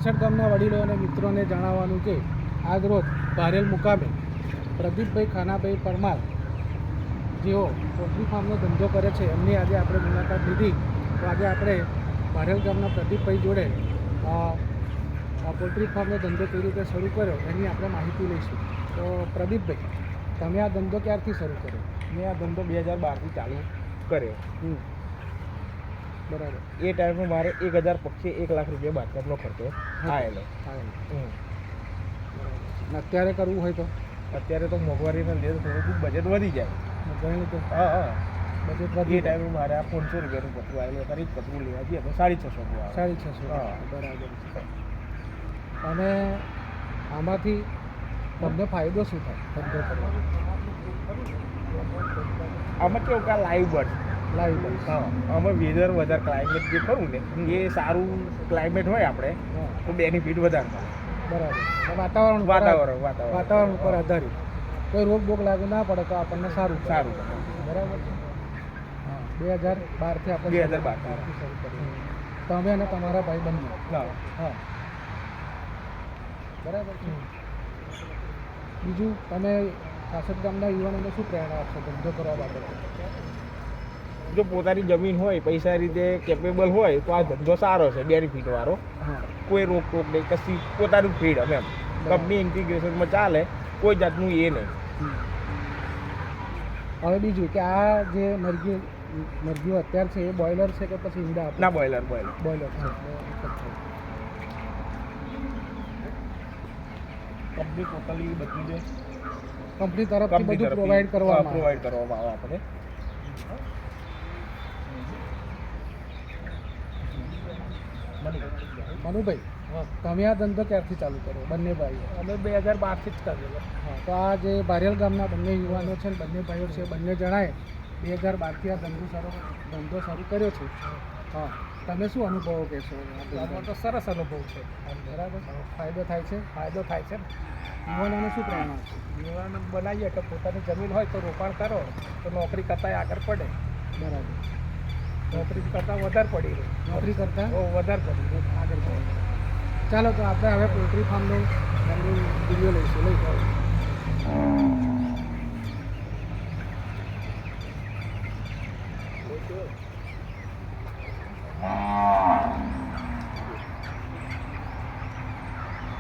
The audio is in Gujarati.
પાછળ ગામના વડીલો અને મિત્રોને જણાવવાનું કે આજરોજ ભારેલ મુકામે પ્રદીપભાઈ ખાનાભાઈ પરમાર જેઓ પોલ્ટ્રી ફાર્મનો ધંધો કરે છે એમની આજે આપણે મુલાકાત લીધી. તો આજે આપણે ભારેલ ગામના પ્રદીપભાઈ જોડે પોલ્ટ્રી ફાર્મનો ધંધો કેવી રીતે શરૂ કર્યો એની આપણે માહિતી લઈશું. તો પ્રદીપભાઈ, તમે આ ધંધો ક્યારથી શરૂ કર્યો? મેં આ ધંધો 2012થી ચાલુ કર્યો. બરાબર. એ ટાઈમે મારે 1000 પક્ષી 1 લાખ રૂપિયા બાતકાતનો ખર્ચો આવેલો. અત્યારે કરવું હોય તો? અત્યારે તો મોંઘવારીના લીધે થોડું બજેટ વધી જાય. ઘણી રીતે હા બજેટ એ વધી. ટાઈમે મારે આ 500 રૂપિયાનું પતરું આવેલું. અત્યારે જ પતરું લેવા જઈએ તો 650 આવે. 650. હા. બરાબર. અને આમાંથી તમને ફાયદો શું થાય ધંધો કરવાનો? આમાં કેવું કે લાઈવ બર્ડ. લાઈવ બસ. હા, આમાં વેધર વધારે ક્લાઇમેટ જે ખરું ને એ સારું ક્લાઇમેટ હોય આપણે તો બેનિફિટ વધારે મળે. બરાબર. વાતાવરણ વાતાવરણ ઉપર આધારિત કોઈ રોગ બોગ લાગુ ના પડે તો આપણને સારું સારું. બરાબર છે. હા, 2012થી આપણે 2012 શરૂ કર્યું. તમે અને તમારા ભાઈ બંને. હા, બરાબર છે. બીજું તમે સાસદ ગામના યુવાનોને શું પ્રેરણા આપશો ધંધો કરવા બાબતે? જો પોતાની જમીન હોય, પૈસા રીતે કેપેબલ હોય તો આ ધંધો સારો છે, બેનિફિટ વાળો. હા, કોઈ રોક ટોક નહીં, કશી પોતાનું ફ્રીડમ એમ. કંપની ઇન્ટિગ્રેશનમાં ચાલે, કોઈ જાતનું એ નહીં. હવે બીજું કે આ જે મરઘીઓ અત્યારે છે એ બોઇલર છે કે પછી ઈંડા આપે? ના, બોઇલર બોઇલર છે. કંપની ટોટલી બધું જે કંપની તરફથી બધું પ્રોવાઈડ કરવામાં આવે આપણે. મનુભાઈ, તમે આ ધંધો ક્યારથી ચાલુ કર્યો બંને ભાઈઓ? અમે 2012થી જ કરેલો. હા, તો આ જે ભારેલ ગામના બંને યુવાનો છે ને બંને ભાઈઓ છે બંને જણાએ 2012થી આ ધંધો શરૂ કર્યો છે. હા, તમે શું અનુભવો કહેશો? આમાં તો સરસ અનુભવ છે. બરાબર. ફાયદો થાય છે? ફાયદો થાય છે. યુવાનોને શું પ્રેરણા છે? યુવાન બનાવીએ કે પોતાની જમીન હોય તો રોકાણ કરો તો નોકરી કરતાં આગળ પડે. બરાબર. નોકરી કરતાં વધારે પડી રહે. નોકરી કરતાં વધારે પડી રહે, આગળ પડે. ચાલો તો આપણે હવે પોલ્ટ્રી ફાર્મનો વિડીયો લઈશું.